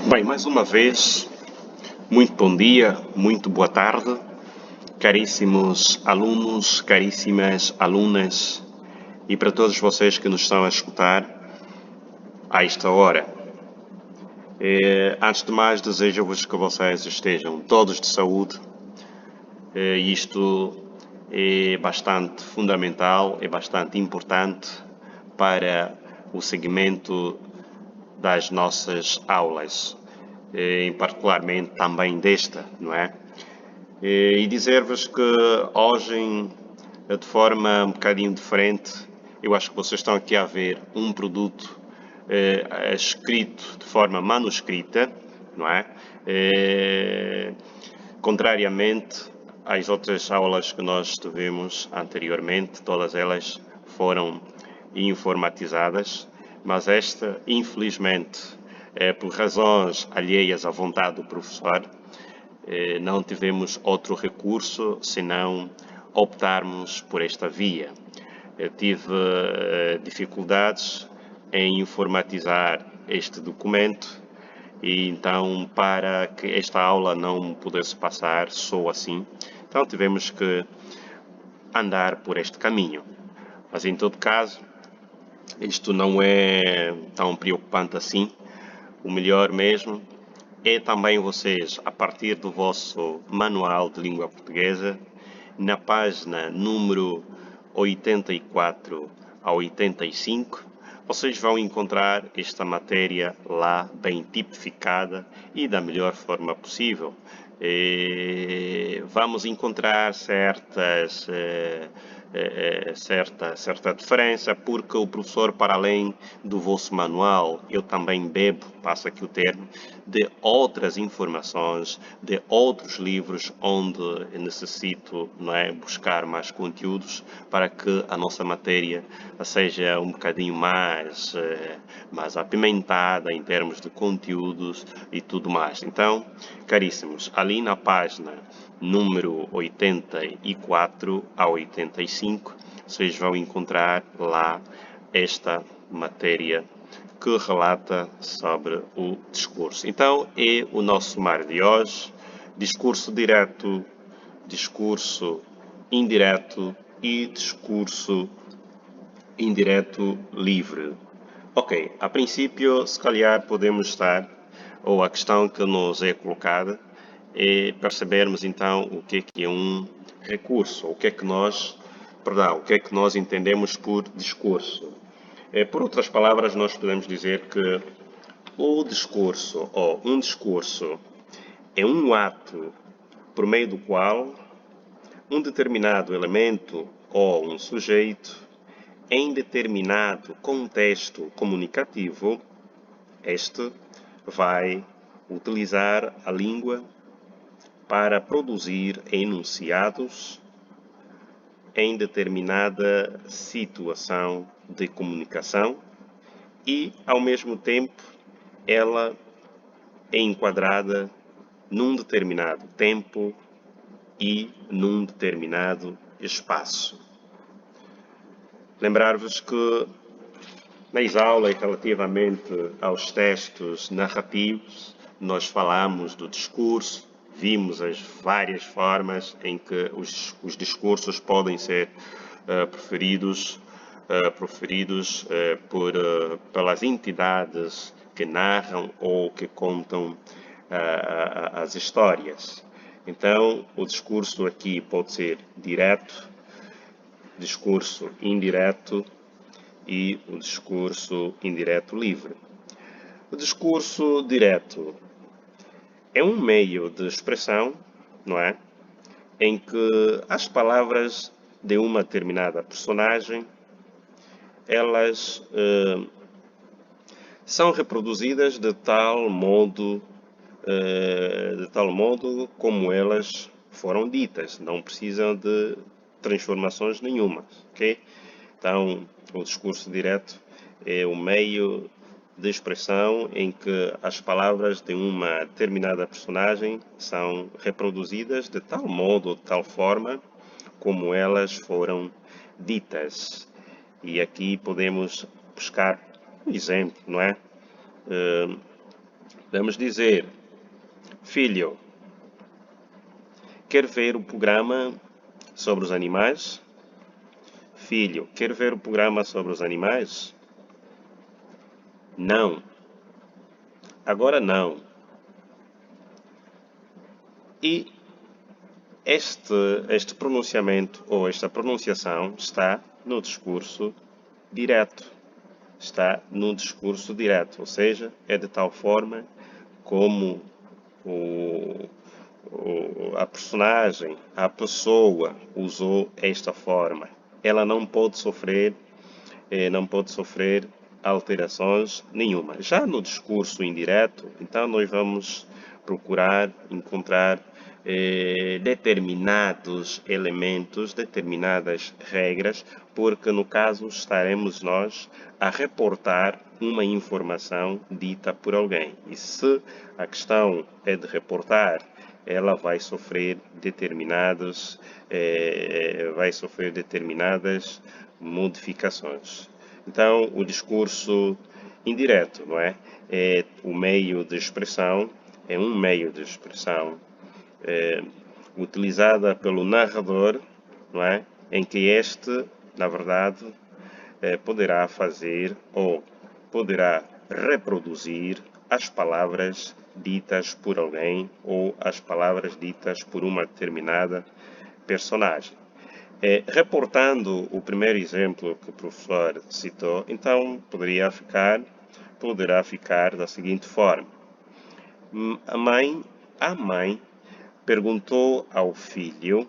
Bem, mais uma vez, muito bom dia, muito boa tarde, caríssimos alunos, caríssimas alunas e para todos vocês que nos estão a escutar a esta hora. Antes de mais, desejo-vos que vocês estejam todos de saúde. Isto é bastante fundamental, é bastante importante para o seguimento das nossas aulas, em particularmente também desta, não é? E dizer-vos que hoje, de forma um bocadinho diferente, eu acho que vocês estão aqui a ver um produto escrito de forma manuscrita, não é? Contrariamente às outras aulas que nós tivemos anteriormente, todas elas foram informatizadas, mas esta, infelizmente, por razões alheias à vontade do professor, não tivemos outro recurso senão optarmos por esta via. Eu tive dificuldades em informatizar este documento e então, para que esta aula não pudesse passar só assim, então tivemos que andar por este caminho. Mas em todo caso, isto não é tão preocupante assim. O melhor mesmo é também vocês, a partir do vosso manual de língua portuguesa, na página número 84 a 85, vocês vão encontrar esta matéria lá bem tipificada e da melhor forma possível. Vamos encontrar certa diferença, porque o professor, para além do vosso manual, eu também bebo, passo aqui o termo, de outras informações, de outros livros onde necessito, não é, buscar mais conteúdos para que a nossa matéria seja um bocadinho mais apimentada em termos de conteúdos e tudo mais. Então, caríssimos, ali na página número 84 a 85, vocês vão encontrar lá esta matéria que relata sobre o discurso. Então, é o nosso sumário de hoje: discurso direto, discurso indireto e discurso indireto livre. Ok, a princípio, se calhar podemos estar, ou a questão que nos é colocada, é percebermos então o que é um recurso, o que é que nós entendemos por discurso. Por outras palavras, nós podemos dizer que o discurso, ou um discurso, é um ato por meio do qual um determinado elemento ou um sujeito, em determinado contexto comunicativo, este vai utilizar a língua para produzir enunciados em determinada situação de comunicação e, ao mesmo tempo, ela é enquadrada num determinado tempo e num determinado espaço. Lembrar-vos que nas aulas relativamente aos textos narrativos, nós falamos do discurso, vimos as várias formas em que os discursos podem ser proferidos pelas entidades que narram ou que contam as histórias. Então, o discurso aqui pode ser direto, discurso indireto e o discurso indireto livre. O discurso direto é um meio de expressão, não é? Em que as palavras de uma determinada personagem, elas são reproduzidas de tal modo como elas foram ditas, não precisam de transformações nenhumas, ok? Então, o discurso direto é o meio de expressão em que as palavras de uma determinada personagem são reproduzidas de tal modo, de tal forma, como elas foram ditas. E aqui podemos buscar um exemplo, não é? Podemos dizer: filho, quer ver o programa sobre os animais? Filho, quer ver o programa sobre os animais? Não. Agora não. E este pronunciamento ou esta pronunciação está no discurso direto. Está no discurso direto, ou seja, é de tal forma como a personagem, a pessoa usou esta forma. Ela não pode sofrer alterações nenhuma. Já no discurso indireto, então nós vamos procurar encontrar determinados elementos, determinadas regras, porque no caso estaremos nós a reportar uma informação dita por alguém. E se a questão é de reportar, ela vai sofrer determinadas modificações. Então, o discurso indireto, não é? É o meio de expressão, é um meio de expressão utilizada pelo narrador, não é? Em que este, na verdade, poderá fazer ou poderá reproduzir as palavras ditas por alguém ou as palavras ditas por uma determinada personagem. Reportando o primeiro exemplo que o professor citou, então poderá ficar da seguinte forma: a mãe perguntou ao filho,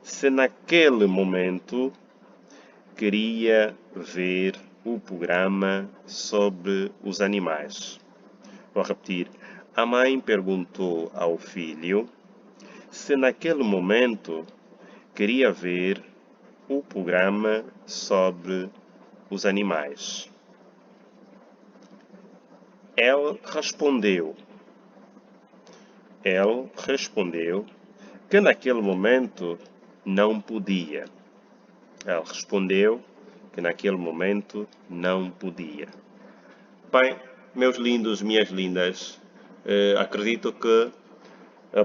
se naquele momento queria ver o programa sobre os animais. Vou repetir. A mãe perguntou ao filho se naquele momento queria ver o programa sobre os animais. Ele respondeu que naquele momento não podia. Ele respondeu que naquele momento não podia. Bem, meus lindos, minhas lindas, acredito que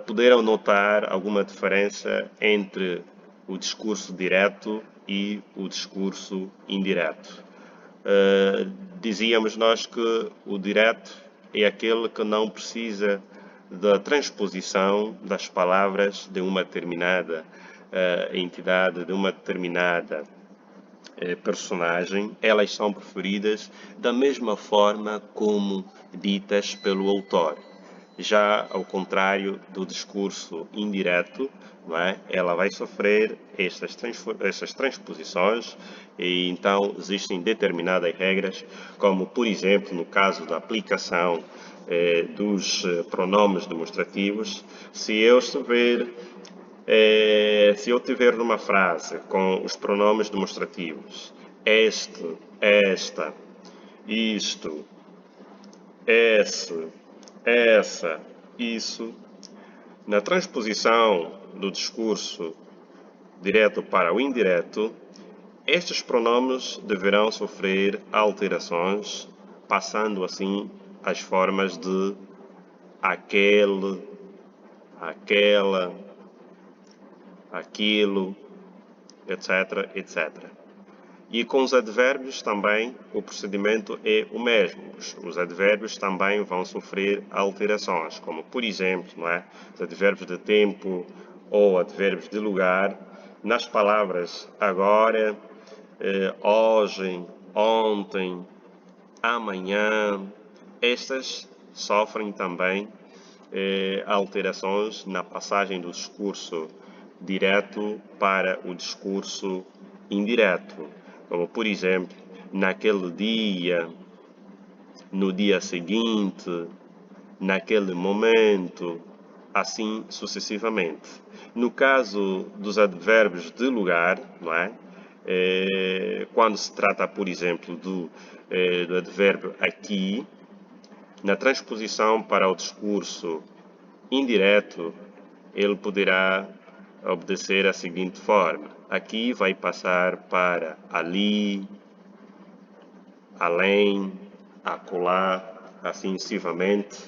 puderam notar alguma diferença entre o discurso direto e o discurso indireto. Dizíamos nós que o direto é aquele que não precisa da transposição das palavras de uma determinada entidade, de uma determinada personagem. Elas são preferidas da mesma forma como ditas pelo autor. Já ao contrário do discurso indireto, não é? Ela vai sofrer essas transposições e então existem determinadas regras, como por exemplo no caso da aplicação dos pronomes demonstrativos. Se eu tiver numa frase com os pronomes demonstrativos este, esta, isto, esse, essa, isso, na transposição do discurso direto para o indireto, estes pronomes deverão sofrer alterações, passando assim as formas de aquele, aquela, aquilo, etc, etc. E com os advérbios também o procedimento é o mesmo. Os advérbios também vão sofrer alterações, como por exemplo, não é? Os advérbios de tempo ou advérbios de lugar, nas palavras agora, hoje, ontem, amanhã, estas sofrem também alterações na passagem do discurso direto para o discurso indireto, como por exemplo, naquele dia, no dia seguinte, naquele momento, assim sucessivamente. No caso dos advérbios de lugar, não é? Quando se trata, por exemplo, do advérbio aqui, na transposição para o discurso indireto, ele poderá obedecer a seguinte forma: aqui vai passar para ali, além, acolá, assim sucessivamente,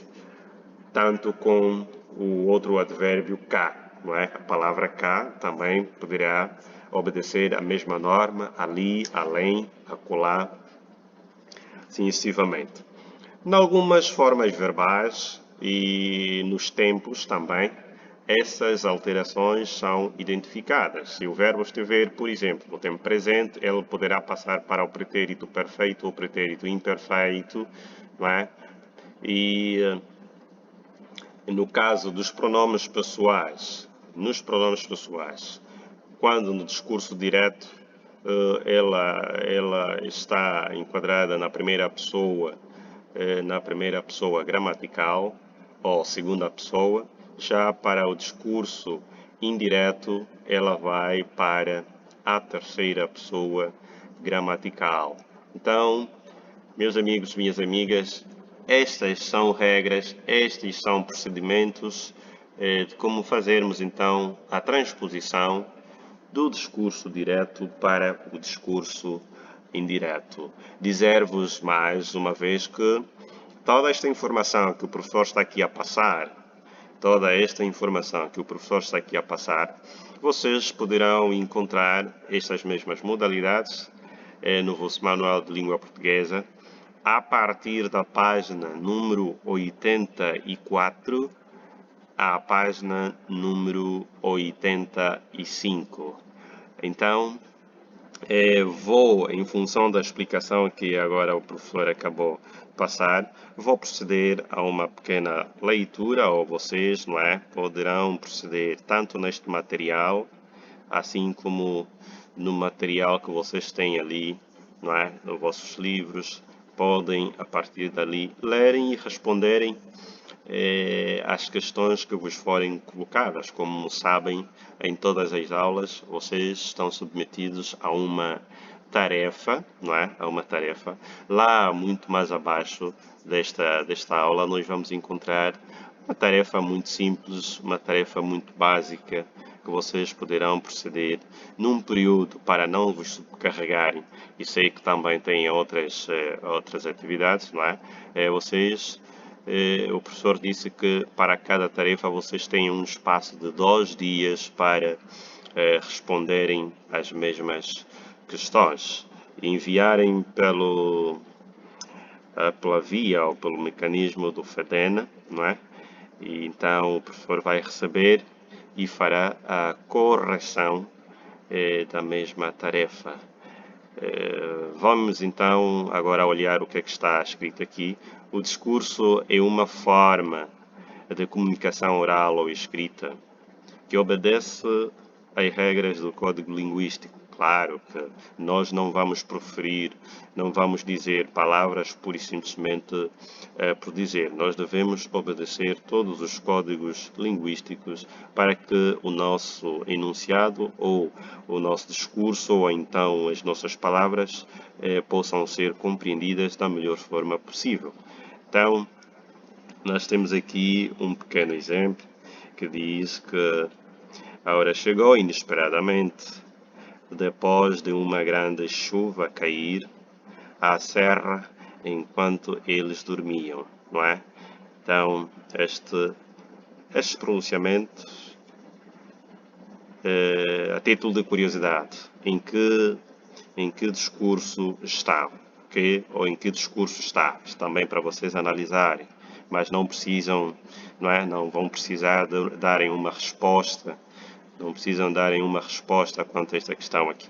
tanto com o outro advérbio cá, não é? A palavra cá também poderá obedecer a mesma norma, ali, além, acolá, assim sucessivamente. Em algumas formas verbais e nos tempos também, essas alterações são identificadas. Se o verbo estiver, por exemplo, no tempo presente, ele poderá passar para o pretérito perfeito ou pretérito imperfeito, não é? E no caso dos pronomes pessoais, quando no discurso direto ela está enquadrada na primeira pessoa gramatical ou segunda pessoa, já para o discurso indireto ela vai para a terceira pessoa gramatical. Então, meus amigos, minhas amigas, estas são regras, estes são procedimentos de como fazermos então a transposição do discurso direto para o discurso indireto. Dizer-vos mais uma vez que toda esta informação que o professor está aqui a passar, vocês poderão encontrar estas mesmas modalidades no vosso manual de língua portuguesa a partir da página número 84 à página número 85. Então, vou, em função da explicação que agora o professor acabou de passar, vou proceder a uma pequena leitura, ou vocês, não é, poderão proceder tanto neste material, assim como no material que vocês têm ali, não é, nos vossos livros, podem, a partir dali, lerem e responderem às questões que vos forem colocadas. Como sabem, em todas as aulas, vocês estão submetidos a uma tarefa, não é? A uma tarefa. Lá, muito mais abaixo desta aula, nós vamos encontrar uma tarefa muito simples, uma tarefa muito básica, que vocês poderão proceder num período para não vos subcarregarem, e sei que também têm outras atividades, não é? O professor disse que para cada tarefa vocês têm um espaço de 2 dias para responderem às mesmas questões. Enviarem pela via ou pelo mecanismo do FEDENA, não é? E então o professor vai receber e fará a correção da mesma tarefa. Vamos então agora olhar o que é que está escrito aqui. O discurso é uma forma de comunicação oral ou escrita que obedece às regras do código linguístico. Claro que nós não vamos proferir, não vamos dizer palavras pura e simplesmente por dizer. Nós devemos obedecer todos os códigos linguísticos para que o nosso enunciado ou o nosso discurso ou então as nossas palavras possam ser compreendidas da melhor forma possível. Então, nós temos aqui um pequeno exemplo que diz que a hora chegou inesperadamente, depois de uma grande chuva cair à serra enquanto eles dormiam, não é? Então, estes pronunciamentos, a título de curiosidade, em que discurso está, okay? Ou em que discurso está? Isto também para vocês analisarem, mas não precisam, não é? Não vão precisar de darem uma resposta. Não precisam darem uma resposta quanto a esta questão aqui.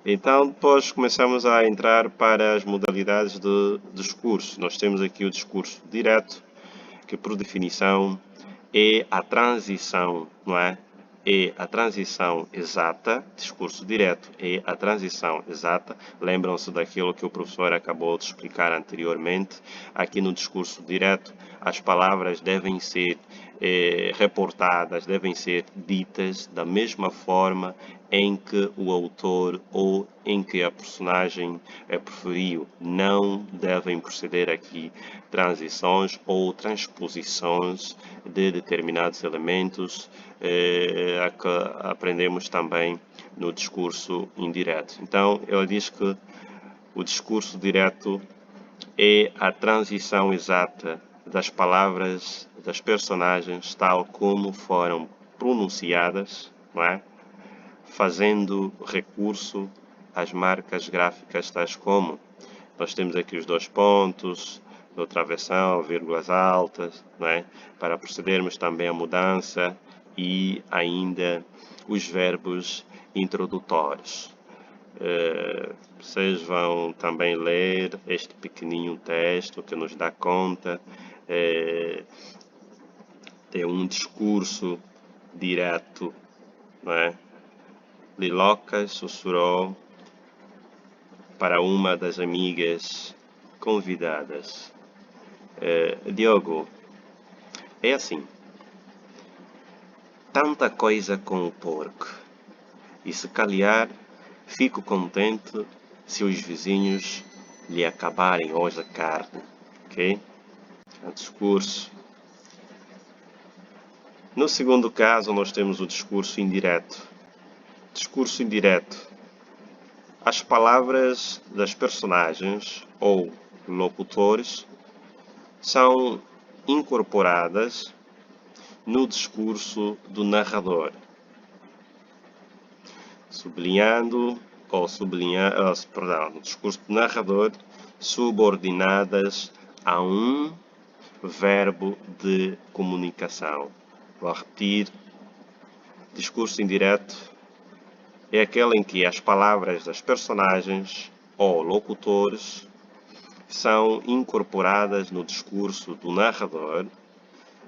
Então, depois começamos a entrar para as modalidades de discurso. Nós temos aqui o discurso direto, que por definição é a transição, não é? É a transição exata, discurso direto é a transição exata. Lembram-se daquilo que o professor acabou de explicar anteriormente. Aqui no discurso direto, as palavras devem ser reportadas, devem ser ditas da mesma forma em que o autor ou em que a personagem preferiu. Não devem proceder aqui transições ou transposições de determinados elementos a que aprendemos também no discurso indireto. Então, ela diz que O discurso direto é a transição exata das palavras das personagens tal como foram pronunciadas, não é? Fazendo recurso às marcas gráficas tais como nós temos aqui os dois pontos, do travessão, vírgulas altas, não é? Para procedermos também à mudança e ainda os verbos introdutórios. Vocês vão também ler este pequenino texto que nos dá conta de um discurso direto, não é? Liloca sussurrou para uma das amigas convidadas: Diogo, é assim, tanta coisa com o porco, e se calhar fico contente se os vizinhos lhe acabarem hoje a carne, ok? O discurso. No segundo caso, nós temos o discurso indireto. Discurso indireto. As palavras das personagens ou locutores são incorporadas no discurso do narrador, no discurso do narrador, subordinadas a um verbo de comunicação. Vou repetir: discurso indireto é aquele em que as palavras das personagens ou locutores são incorporadas no discurso do narrador,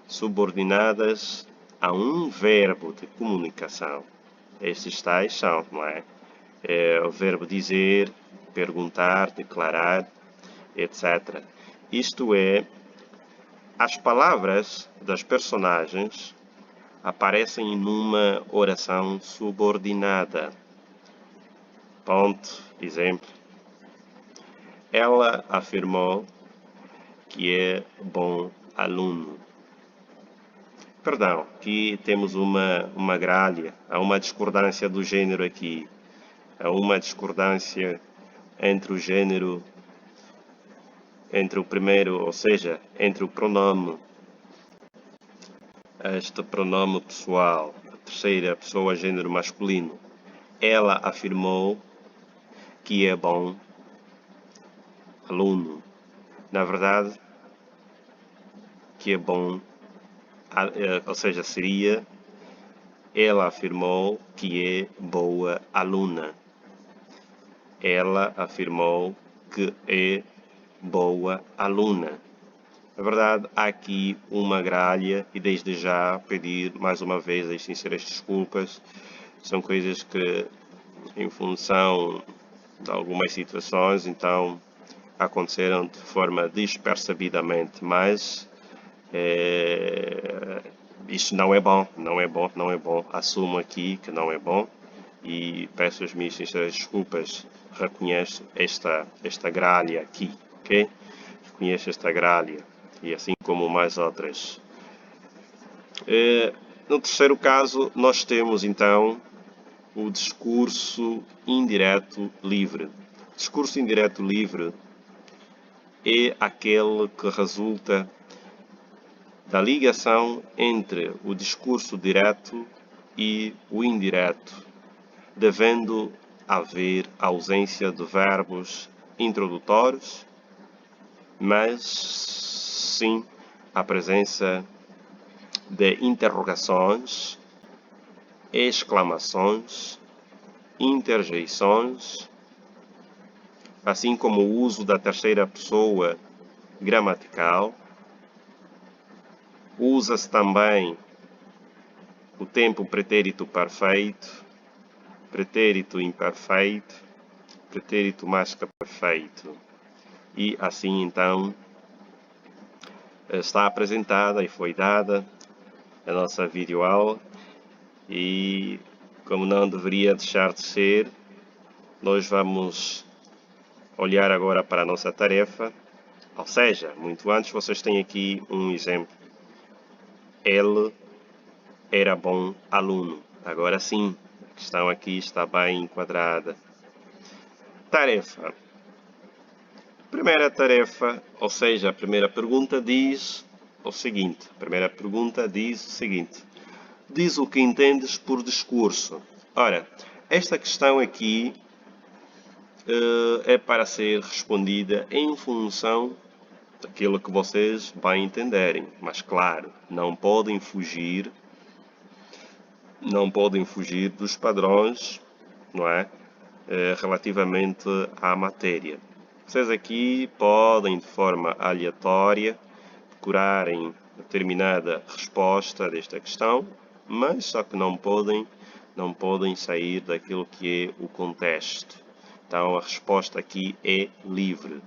subordinadas a um verbo de comunicação. Estes tais são, não é? O verbo dizer, perguntar, declarar, etc. Isto é, as palavras das personagens aparecem numa oração subordinada. Ponto, exemplo. Ela afirmou que é bom aluno. Perdão, aqui temos uma gralha, há uma discordância do gênero aqui. Há uma discordância entre o gênero, entre o primeiro, ou seja, entre o pronome, este pronome pessoal, a terceira pessoa, gênero masculino. Ela afirmou que é bom aluno. Na verdade, que é bom, ou seja, seria: ela afirmou que é boa aluna. Ela afirmou que é boa aluna. Na verdade, há aqui uma gralha e desde já pedir mais uma vez as sinceras desculpas. São coisas que, em função de algumas situações, então aconteceram de forma despercebidamente, mas isto não é bom, não é bom, não é bom. Assumo aqui que não é bom e peço as minhas sinceras desculpas. Reconheço esta gralha aqui, ok? Reconheço esta gralha e assim como mais outras. No terceiro caso, nós temos então o discurso indireto livre. Discurso indireto livre é aquele que resulta da ligação entre o discurso direto e o indireto, devendo haver ausência de verbos introdutórios, mas sim a presença de interrogações, exclamações, interjeições, assim como o uso da terceira pessoa gramatical. Usa-se também o tempo pretérito perfeito, pretérito imperfeito, pretérito mais que perfeito. E assim então está apresentada e foi dada a nossa videoaula e, como não deveria deixar de ser, nós vamos olhar agora para a nossa tarefa. Ou seja, muito antes, vocês têm aqui um exemplo. Ele era bom aluno. Agora sim, a questão aqui está bem enquadrada. Tarefa. primeira tarefa, ou seja, a primeira pergunta diz o seguinte. A primeira pergunta diz o seguinte. Diz o que entendes por discurso. Ora, esta questão aqui é para ser respondida em função daquilo que vocês bem entenderem. Mas claro, não podem fugir dos padrões, não é? Relativamente à matéria. Vocês aqui podem, de forma aleatória, procurarem determinada resposta desta questão, mas só que não podem sair daquilo que é o contexto. Então a resposta aqui é livre.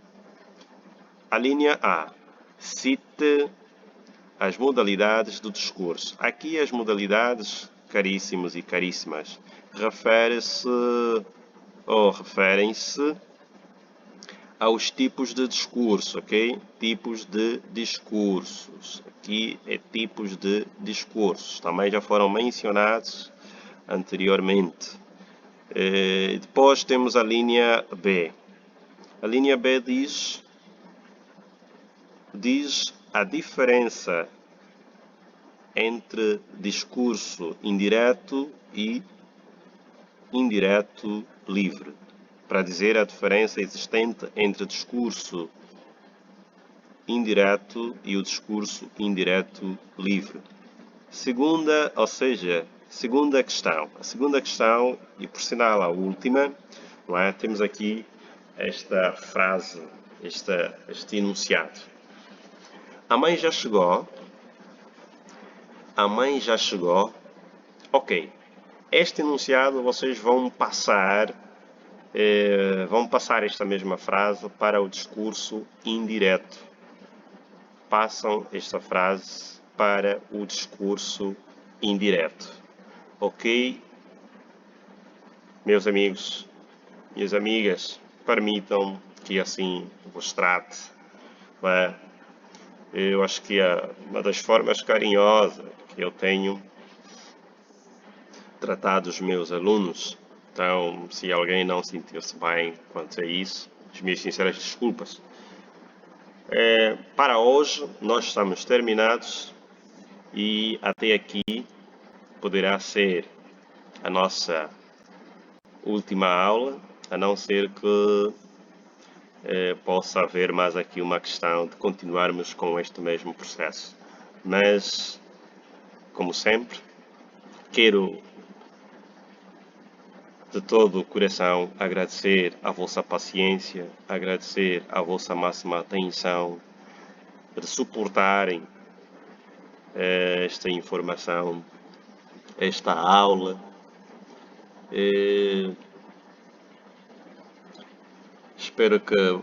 A linha A. Cite as modalidades do discurso. Aqui as modalidades, caríssimos e caríssimas, referem-se aos tipos de discurso, ok? Tipos de discursos. Aqui é tipos de discursos. Também já foram mencionados anteriormente. Depois temos a linha B. A linha B diz a diferença entre discurso indireto e indireto livre, para dizer a diferença existente entre o discurso indireto e o discurso indireto livre. Segunda questão. A segunda questão, e por sinal a última, não é? Temos aqui esta frase, este enunciado. A mãe já chegou. A mãe já chegou. Ok. Este enunciado vocês vão passar esta mesma frase para o discurso indireto. Passam esta frase para o discurso indireto. Ok? Meus amigos, minhas amigas, permitam que assim vos trate. Eu acho que é uma das formas carinhosas que eu tenho tratado os meus alunos. Então, se alguém não sentiu-se bem quanto a isso, as minhas sinceras desculpas. Para hoje, nós estamos terminados e até aqui poderá ser a nossa última aula, a não ser que possa haver mais aqui uma questão de continuarmos com este mesmo processo. Mas, como sempre, quero de todo o coração agradecer a vossa paciência, agradecer a vossa máxima atenção, de suportarem esta informação, esta aula. Espero que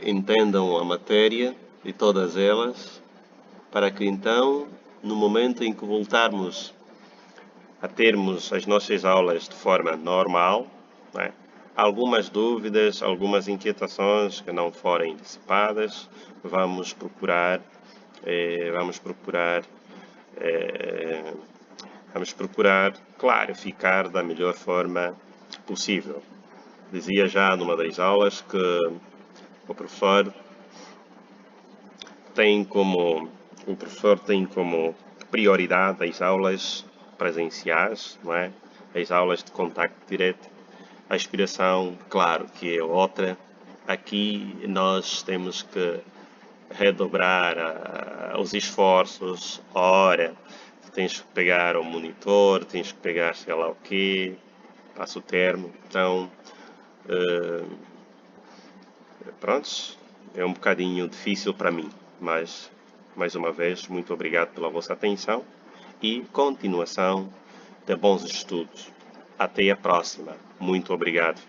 entendam a matéria e todas elas, para que então, no momento em que voltarmos a termos as nossas aulas de forma normal, né? Algumas dúvidas, algumas inquietações que não forem dissipadas, vamos procurar clarificar da melhor forma possível. Dizia já numa das aulas que o professor tem como prioridade as aulas presenciais, não é? As aulas de contacto direto. A inspiração, claro, que é outra. Aqui nós temos que redobrar os esforços. Ora, tens que pegar o monitor, tens que pegar sei lá o quê, passo o termo. Então, pronto, é um bocadinho difícil para mim, mas, mais uma vez, muito obrigado pela vossa atenção e continuação de bons estudos. Até a próxima. Muito obrigado.